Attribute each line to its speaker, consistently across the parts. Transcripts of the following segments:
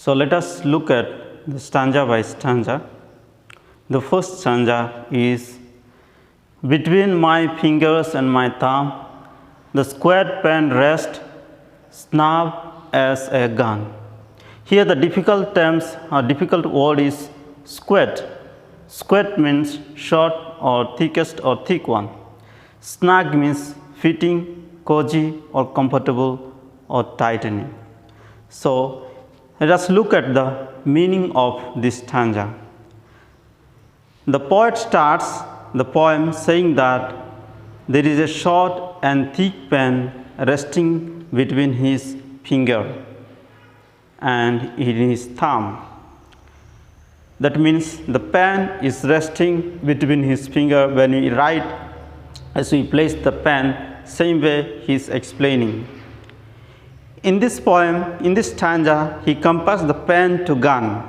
Speaker 1: So, let us look at the stanza by stanza. The first stanza is, between my fingers and my thumb, the squared pen rests, snub as a gun. Here the difficult terms or difficult word is squared. Squared means short or thickest or thick one. Snug means fitting, cozy or comfortable or tightening. So, let us look at the meaning of this stanza. The poet starts the poem saying that there is a short and thick pen resting between his finger and in his thumb. That means the pen is resting between his finger when we write, as we place the pen, same way he is explaining. In this poem, in this stanza, he compares the pen to gun,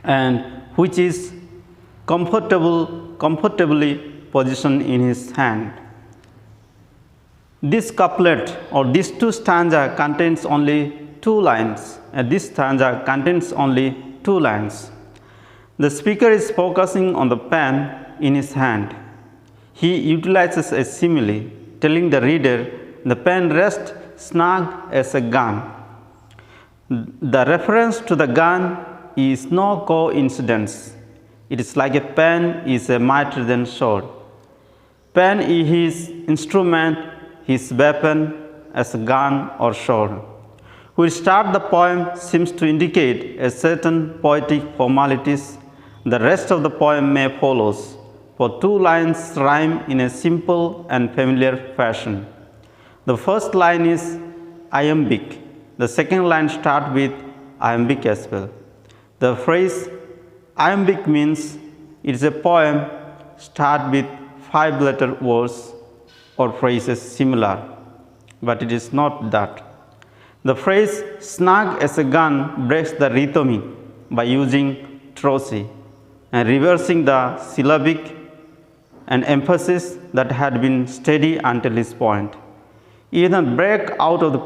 Speaker 1: and which is comfortably positioned in his hand. This couplet or these two stanza contains only 2 lines, and this stanza contains only 2 lines. The speaker is focusing on the pen in his hand. He utilizes a simile, telling the reader the pen rests snug as a gun. The reference to the gun is no coincidence. It is like a pen is a mightier than sword. Pen is his instrument, his weapon as a gun or sword. We start the poem seems to indicate a certain poetic formalities. The rest of the poem may follows, for 2 lines rhyme in a simple and familiar fashion. The first line is iambic. The second line starts with iambic as well. The phrase iambic means it is a poem start with 5-letter words or phrases similar, but it is not that. The phrase snug as a gun breaks the rhythmic by using trochee and reversing the syllabic and emphasis that had been steady until this point. Even break out of the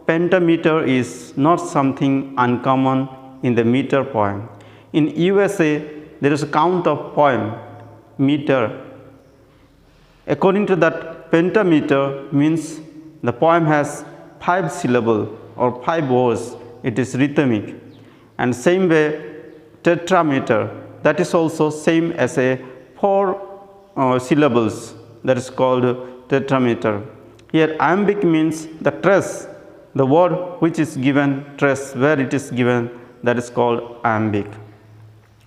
Speaker 1: pentameter is not something uncommon in the meter poem. In USA, there is a count of poem meter. According to that, pentameter means the poem has 5 syllables or 5 words. It is rhythmic. And same way, tetrameter, that is also same as a 4 syllables, that is called tetrameter. Here iambic means the trace, the word which is given, trace where it is given, that is called iambic.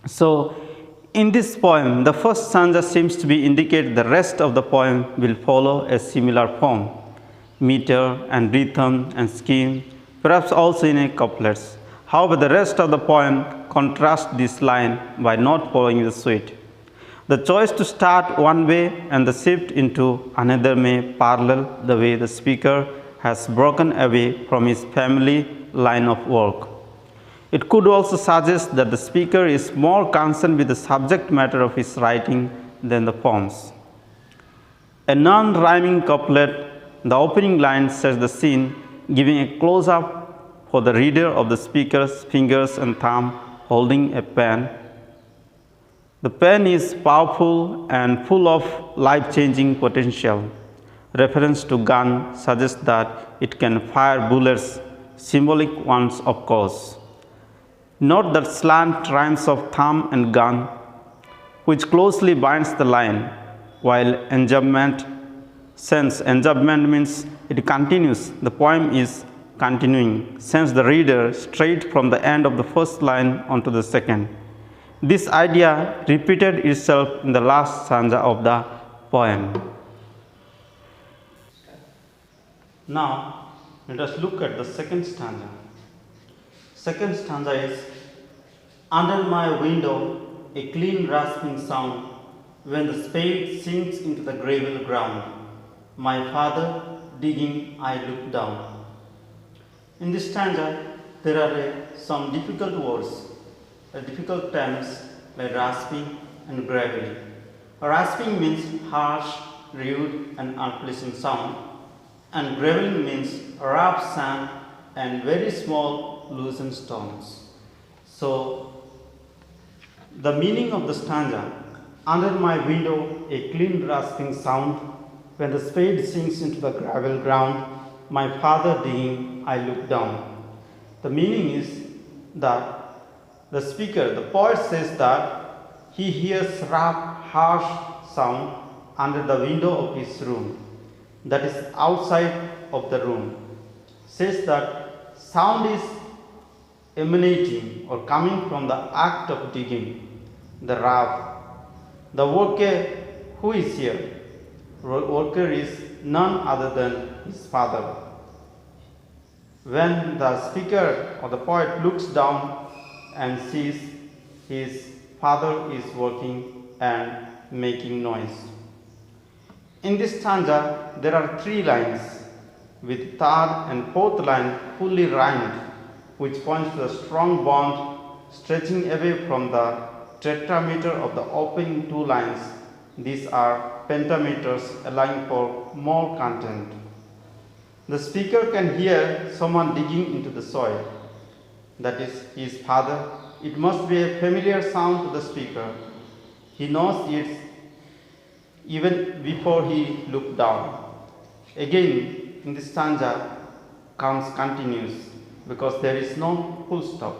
Speaker 1: So, in this poem, the first stanza seems to be indicate the rest of the poem will follow a similar form, meter and rhythm and scheme, perhaps also in a couplets. However, the rest of the poem contrasts this line by not following the suite. The choice to start one way and the shift into another may parallel the way the speaker has broken away from his family line of work. It could also suggest that the speaker is more concerned with the subject matter of his writing than the forms. A non-rhyming couplet, the opening line sets the scene, giving a close-up for the reader of the speaker's fingers and thumb holding a pen. The pen is powerful and full of life-changing potential. Reference to gun suggests that it can fire bullets, symbolic ones of course. Note that slant rhymes of thumb and gun, which closely binds the line, while enjambment means it continues, the poem is continuing, sends the reader straight from the end of the first line onto the second. This idea repeated itself in the last stanza of the poem. Now, let us look at the second stanza. Second stanza is, under my window, a clean rasping sound when the spade sinks into the gravel ground. My father digging, I look down. In this stanza, there are some difficult words, difficult terms like rasping and gravelly. Rasping means harsh, rude and unpleasant sound, and gravelly means rough sand and very small loosened stones. So, the meaning of the stanza: under my window a clean rasping sound, when the spade sinks into the gravel ground, my father digging, I look down. The meaning is that the speaker, the poet says that he hears rough, harsh sound under the window of his room, that is outside of the room. Says that sound is emanating or coming from the act of digging, the rough. The worker who is here, worker is none other than his father. When the speaker or the poet looks down and sees his father is working and making noise. In this stanza, there are 3 lines, with third and fourth line fully rhymed, which points to the strong bond stretching away from the tetrameter of the opening 2 lines. These are pentameters, allowing for more content. The speaker can hear someone digging into the soil, that is his father. It must be a familiar sound to the speaker. He knows it even before he looked down. Again, in this stanza comes continuous, because there is no full stop.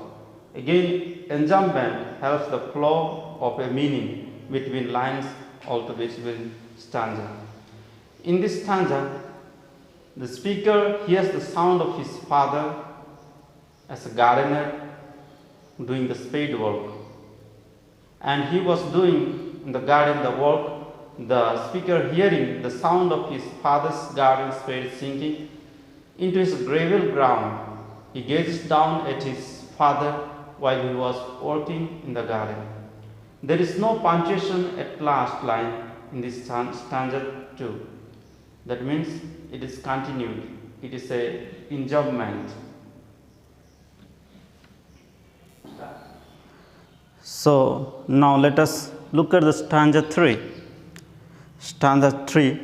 Speaker 1: Again, enjambment helps the flow of a meaning between lines or between stanza. In this stanza, the speaker hears the sound of his father as a gardener doing the spade work. And he was doing in the garden the work, the speaker hearing the sound of his father's garden spade sinking into his gravel ground. He gazes down at his father while he was working in the garden. There is no punctuation at last line in this stanza 2. That means it is continued. It is a enjambment. So now let us look at the stanza 3. Stanza 3.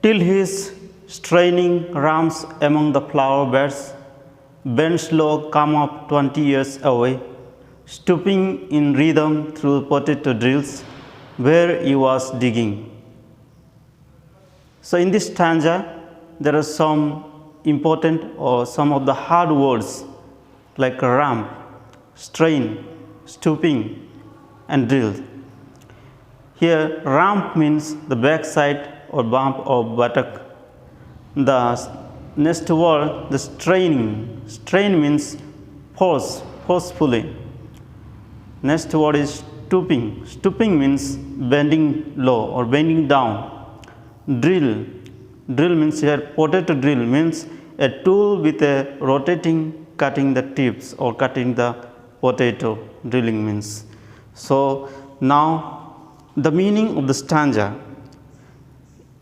Speaker 1: Till his straining rams among the flower beds, bends low, come up 20 years away, stooping in rhythm through potato drills, where he was digging. So in this stanza, there are some important or some of the hard words like ramp, strain, stooping, and drill. Here, ramp means the backside or bump of buttock. The next word, the straining. Strain means force, forcefully. Next word is stooping. Stooping means bending low or bending down. Drill. Drill means here potato drill means a tool with a rotating cutting the tips or cutting the potato. Drilling means. So now the meaning of the stanza.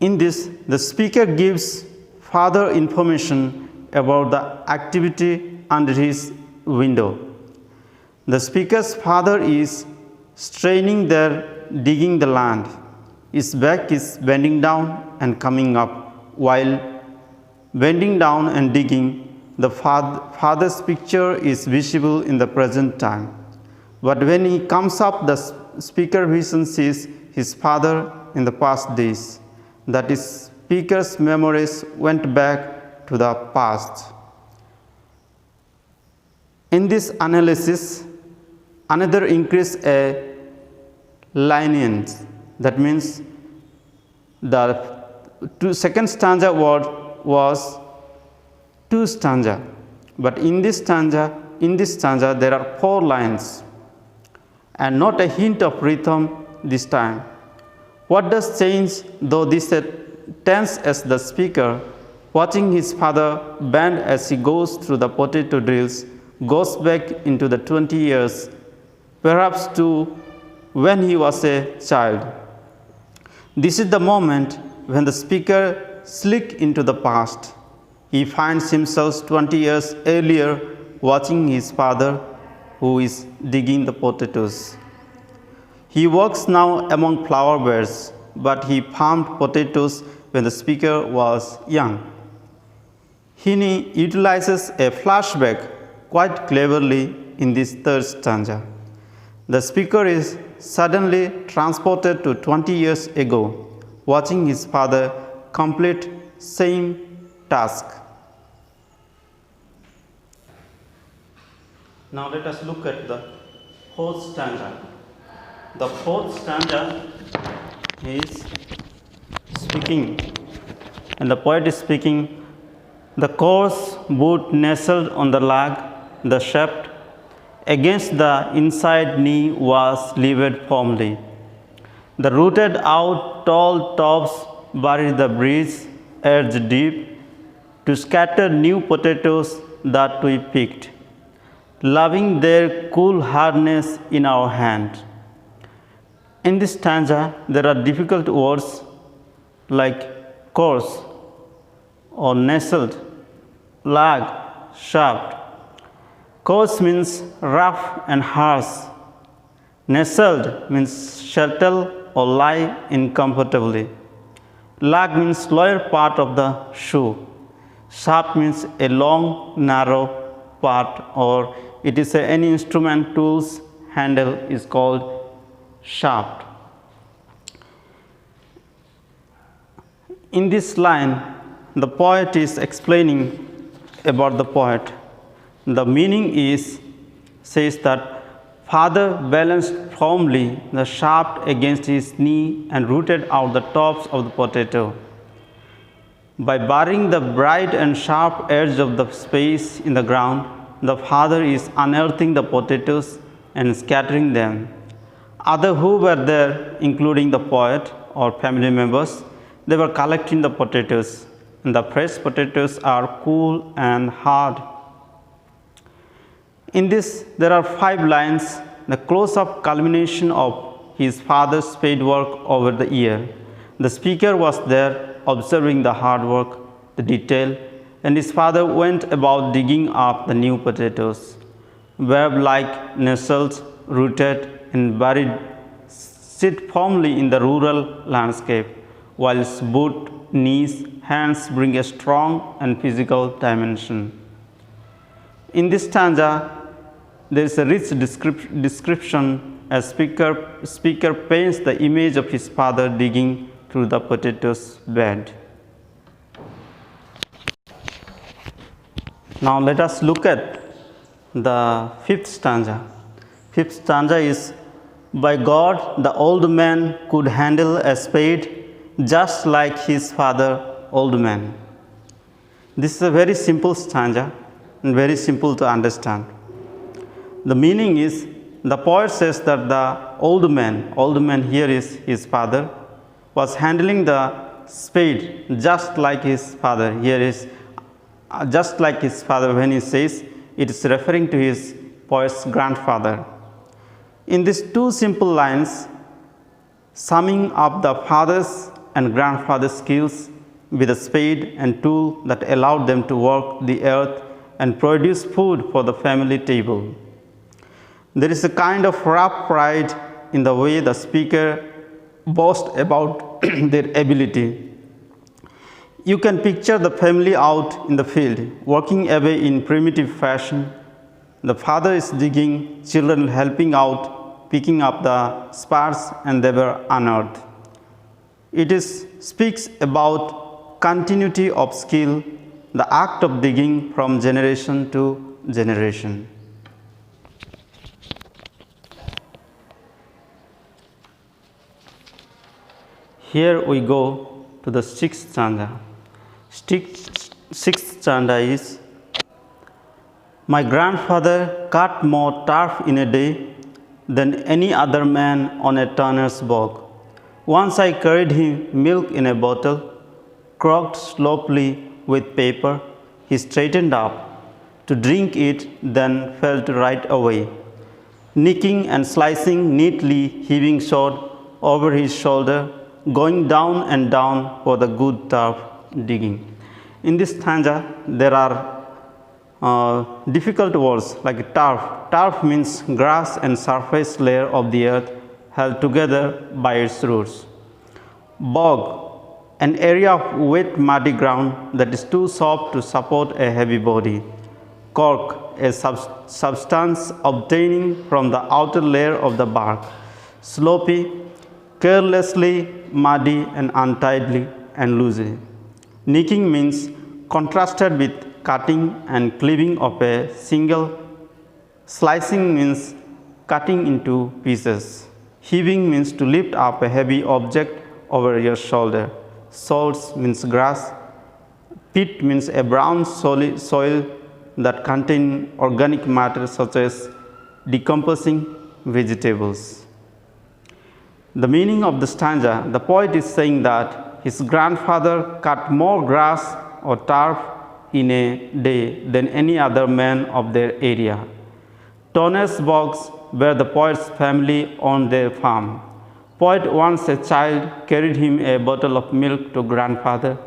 Speaker 1: In this, the speaker gives further information about the activity under his window. The speaker's father is straining there, digging the land. His back is bending down and coming up. While bending down and digging, the father's picture is visible in the present time. But when he comes up, the speaker vision sees his father in the past days. That is, speaker's memories went back to the past. In this analysis, another increase a lineage. That means the second stanza word was 2 stanza, but in this stanza there are 4 lines and not a hint of rhythm this time. What does change though this tense as the speaker, watching his father bend as he goes through the potato drills, goes back into the 20 years, perhaps to when he was a child. This is the moment when the speaker slips into the past. He finds himself 20 years earlier watching his father who is digging the potatoes. He works now among flower beds, but he farmed potatoes when the speaker was young. He utilizes a flashback quite cleverly in this third stanza. The speaker is suddenly transported to 20 years ago, watching his father complete same task. Now let us look at the fourth stanza. The fourth stanza is speaking, and the poet is speaking. The coarse boot nestled on the leg, the shaft against the inside knee was levered firmly. The rooted out tall tops buried the breeze edge deep to scatter new potatoes that we picked, loving their cool hardness in our hand. In this stanza, there are difficult words like coarse or nestled, lag, shaft. Coarse means rough and harsh. Nestled means settle or lie uncomfortably. Lag means lower part of the shoe. Shaft means a long, narrow part, or it is any instrument tool's handle is called shaft. In this line, the poet is explaining about the poet. The meaning is, says that father balanced firmly the shaft against his knee and rooted out the tops of the potato. By burying the bright and sharp edge of the space in the ground, the father is unearthing the potatoes and scattering them. Others who were there, including the poet or family members, they were collecting the potatoes, and the fresh potatoes are cool and hard. In this, there are 5 lines, the close-up culmination of his father's spade work over the year. The speaker was there observing the hard work, the detail, and his father went about digging up the new potatoes. Web-like nestles, rooted and buried, sit firmly in the rural landscape, whilst both knees, hands bring a strong and physical dimension. In this stanza, there is a rich description as speaker paints the image of his father digging through the potatoes bed. Now let us look at the fifth stanza. Fifth stanza is, by God, the old man could handle a spade just like his father, old man. This is a very simple stanza and very simple to understand. The meaning is, the poet says that the old man here is his father, was handling the spade just like his father. Here is just like his father. When he says, it is referring to his poet's grandfather. In these 2 simple lines, summing up the father's and grandfather's skills with a spade and tool that allowed them to work the earth and produce food for the family table. There is a kind of rough pride in the way the speaker boasts about their ability. You can picture the family out in the field, working away in primitive fashion. The father is digging, children helping out, picking up the sparks, and they were unearthed. It speaks about continuity of skill, the act of digging from generation to generation. Here we go to the 6th stanza. 6th stanza is, my grandfather cut more turf in a day than any other man on a tanner's bog. Once I carried him milk in a bottle, corked slowly with paper. He straightened up to drink it, then felt right away, nicking and slicing neatly, heaving short over his shoulder, going down and down for the good turf digging. In this stanza, there are difficult words like turf. Turf means grass and surface layer of the earth held together by its roots. Bog, an area of wet muddy ground that is too soft to support a heavy body. cork, a substance obtaining from the outer layer of the bark. Sloppy, carelessly, muddy and untidily and loosely. Nicking means contrasted with cutting and cleaving of a single. Slicing means cutting into pieces. Heaving means to lift up a heavy object over your shoulder. Salts means grass. Pit means a brown soil that contains organic matter such as decomposing vegetables. The meaning of the stanza, the poet is saying that his grandfather cut more grass or turf in a day than any other man of their area. Tonner's bogs where the poet's family owned their farm. Poet once a child carried him a bottle of milk to grandfather.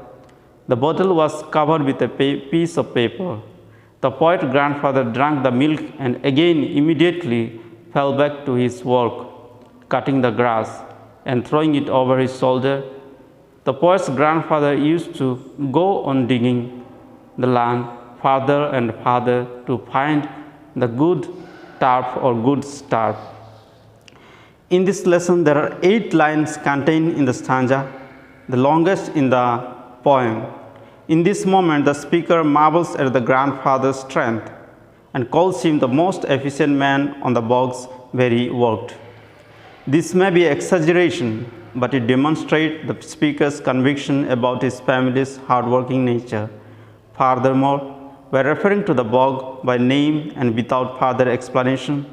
Speaker 1: The bottle was covered with a piece of paper. The poet grandfather drank the milk and again immediately fell back to his work, cutting the grass and throwing it over his shoulder. The poet's grandfather used to go on digging the land farther and farther to find the good turf or good starf. In this lesson, there are 8 lines contained in the stanza, the longest in the poem. In this moment, the speaker marvels at the grandfather's strength and calls him the most efficient man on the bogs where he worked. This may be exaggeration, but it demonstrates the speaker's conviction about his family's hardworking nature. Furthermore, by referring to the bog by name and without further explanation,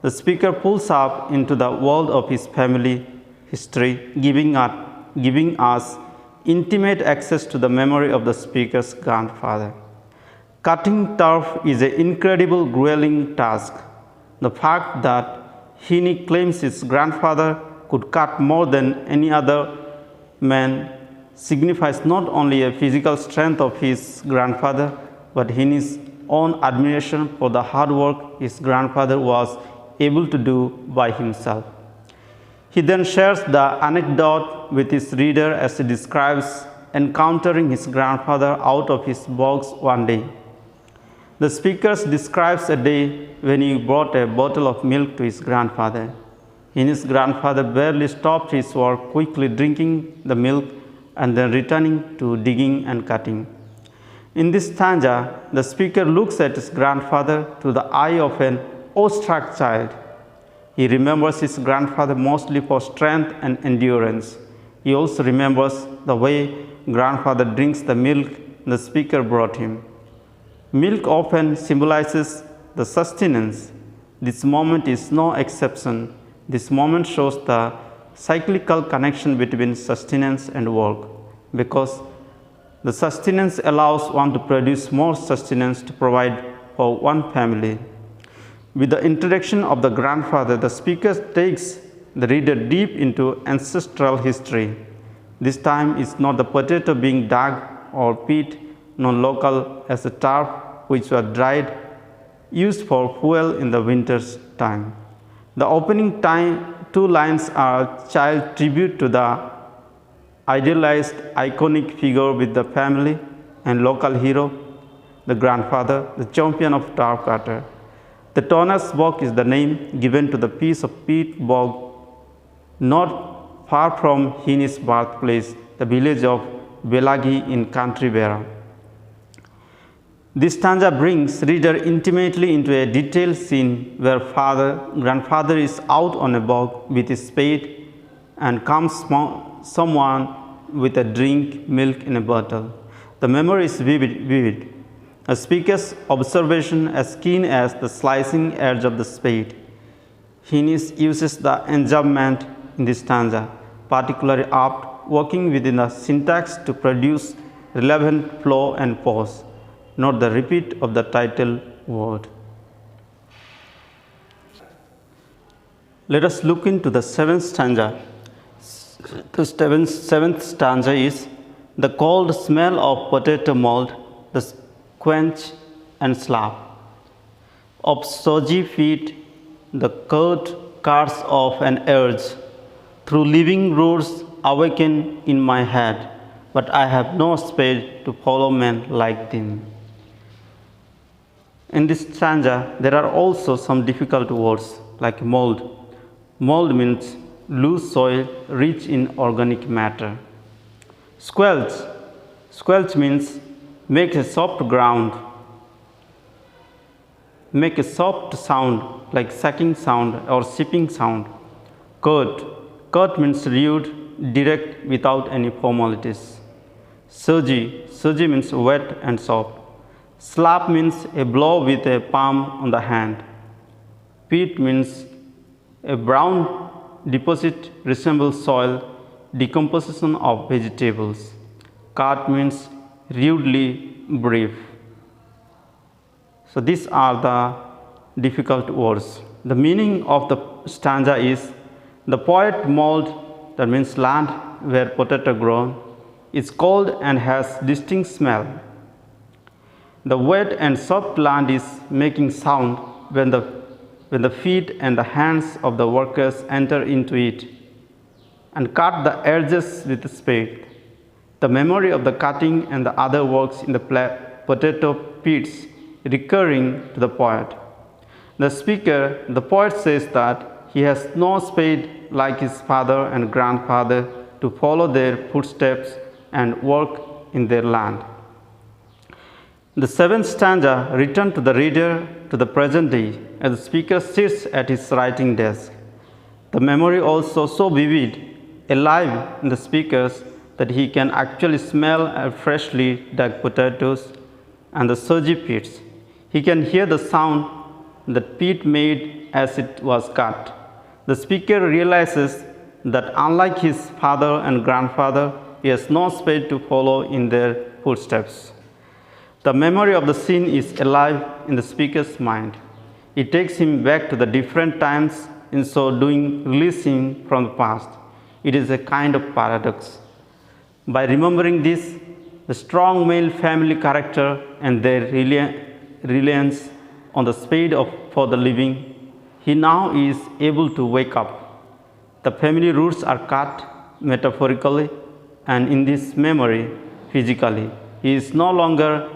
Speaker 1: the speaker pulls up into the world of his family history, giving us intimate access to the memory of the speaker's grandfather. Cutting turf is an incredible grueling task. The fact that Heaney claims his grandfather could cut more than any other man signifies not only a physical strength of his grandfather, but Heaney's own admiration for the hard work his grandfather was able to do by himself. He then shares the anecdote with his reader as he describes encountering his grandfather out of his bogs one day. The speaker describes a day when he brought a bottle of milk to his grandfather. His grandfather barely stopped his work, quickly drinking the milk and then returning to digging and cutting. In this stanza, the speaker looks at his grandfather through the eye of an awestruck child. He remembers his grandfather mostly for strength and endurance. He also remembers the way grandfather drinks the milk the speaker brought him. Milk often symbolizes the sustenance. This moment is no exception. This moment shows the cyclical connection between sustenance and work, because the sustenance allows one to produce more sustenance to provide for one family. With the introduction of the grandfather, the speaker takes the reader deep into ancestral history. This time is not the potato being dug or pit, nor local as a turf which were dried, used for fuel in the winter's time. The opening 2 lines are child tribute to the idealized iconic figure with the family and local hero, the grandfather, the champion of turf cutter. The Tonner's bog is the name given to the piece of peat bog not far from Heaney's birthplace, the village of Belagi in County Berra. This stanza brings reader intimately into a detailed scene where grandfather is out on a bog with his spade and comes someone with a drink milk in a bottle. The memory is vivid. A speaker's observation as keen as the slicing edge of the spade. Heaney uses the enjambment in this stanza, particularly apt, working within the syntax to produce relevant flow and pause. Note the repeat of the title word. Let us look into the 7th stanza. The 7th stanza is the cold smell of potato mold, the quench and slap. Of soggy feet, the curt curse of an urge, through living roots awaken in my head, but I have no spade to follow men like them. In this stanza, there are also some difficult words like mold. Mold means loose soil rich in organic matter. Squelch. Squelch means make a soft ground. Make a soft sound like sucking sound or sipping sound. Cut. Cut means rude, direct without any formalities. Surgy. Surgy means wet and soft. Slap means a blow with a palm on the hand. Peat means a brown deposit resembles soil decomposition of vegetables. Cart means rudely brief. So these are the difficult words. The meaning of the stanza is the poet mold, that means land where potato grown, is cold and has distinct smell. The wet and soft land is making sound when the feet and the hands of the workers enter into it and cut the edges with a spade. The memory of the cutting and the other works in the potato pits recurring to the poet. The poet says that he has no spade like his father and grandfather to follow their footsteps and work in their land. The seventh stanza returns to the reader to the present day as the speaker sits at his writing desk. The memory also so vivid, alive in the speakers that he can actually smell freshly dug potatoes and the surgy pits. He can hear the sound that peat made as it was cut. The speaker realizes that unlike his father and grandfather, he has no spade to follow in their footsteps. The memory of the scene is alive in the speaker's mind. It takes him back to the different times, in so doing releasing from the past. It is a kind of paradox. By remembering this, the strong male family character and their reliance on the spade for the living, he now is able to wake up. The family roots are cut metaphorically and in this memory physically. He is no longer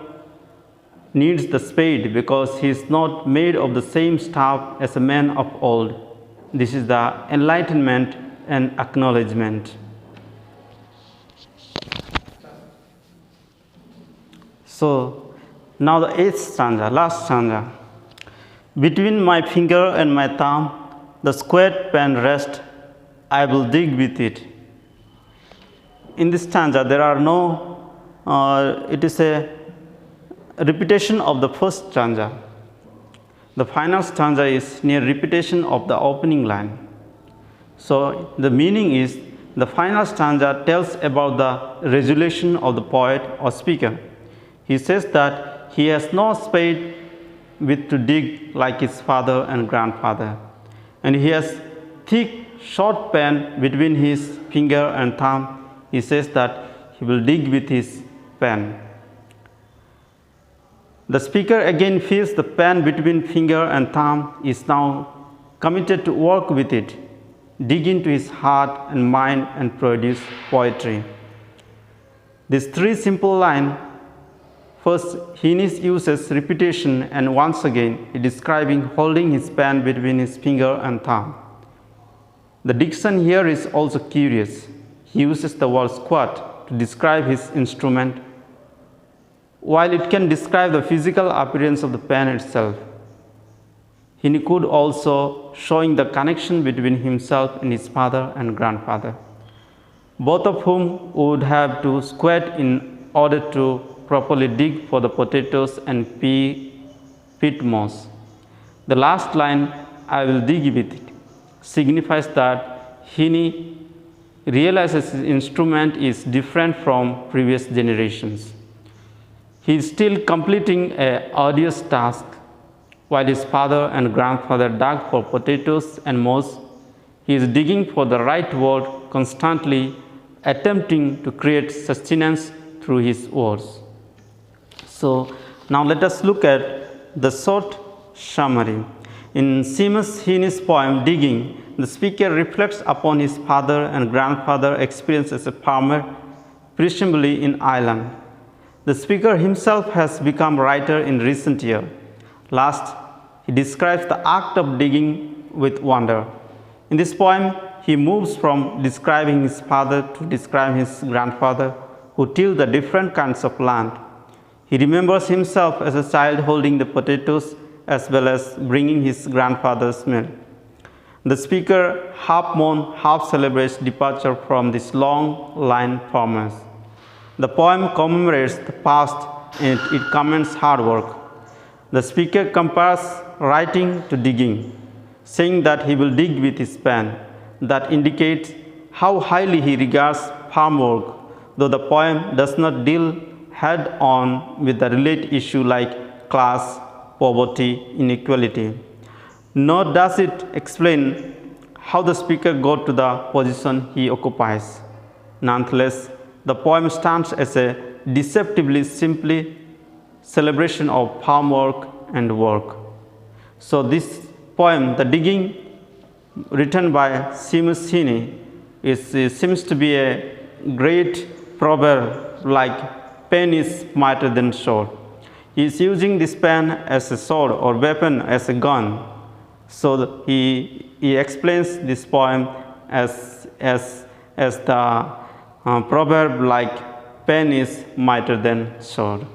Speaker 1: needs the spade because he is not made of the same stuff as a man of old. This is the enlightenment and acknowledgement. So now the eighth stanza, last stanza. Between my finger and my thumb, the square pen rests, I will dig with it. In this stanza, there are no, it is a repetition of the first stanza. The final stanza is near repetition of the opening line. So the meaning is the final stanza tells about the resolution of the poet or speaker. He says that he has no spade with to dig like his father and grandfather, and he has thick short pen between his finger and thumb. He says that he will dig with his pen. The speaker again feels the pen between finger and thumb is now committed to work with it, dig into his heart and mind and produce poetry. These three simple lines, first Hines uses repetition and once again describing holding his pen between his finger and thumb. The diction here is also curious. He uses the word squat to describe his instrument, while it can describe the physical appearance of the pen itself. He could also showing the connection between himself and his father and grandfather, both of whom would have to squat in order to properly dig for the potatoes and peat moss. The last line, I will dig with it, signifies that he realizes his instrument is different from previous generations. He is still completing an arduous task. While his father and grandfather dug for potatoes and moss, he is digging for the right word, constantly attempting to create sustenance through his words. So now let us look at the short summary. In Seamus Heaney's poem Digging, the speaker reflects upon his father and grandfather experience as a farmer, presumably in Ireland. The speaker himself has become writer in recent years. Last, he describes the act of digging with wonder. In this poem, he moves from describing his father to describing his grandfather who tilled the different kinds of land. He remembers himself as a child holding the potatoes as well as bringing his grandfather's meal. The speaker half mourns, half celebrates departure from this long line farmers. The poem commemorates the past and it commends hard work. The speaker compares writing to digging, saying that he will dig with his pen. That indicates how highly he regards farm work, though the poem does not deal head on with the related issue like class, poverty, inequality. Nor does it explain how the speaker got to the position he occupies. Nonetheless, the poem stands as a deceptively simply celebration of farm work and work. So this poem, The Digging, written by Seamus Heaney, seems to be a great proverb like pen is mightier than sword. He is using this pen as a sword or weapon as a gun. So he explains this poem as the proverb like pen is mightier than sword.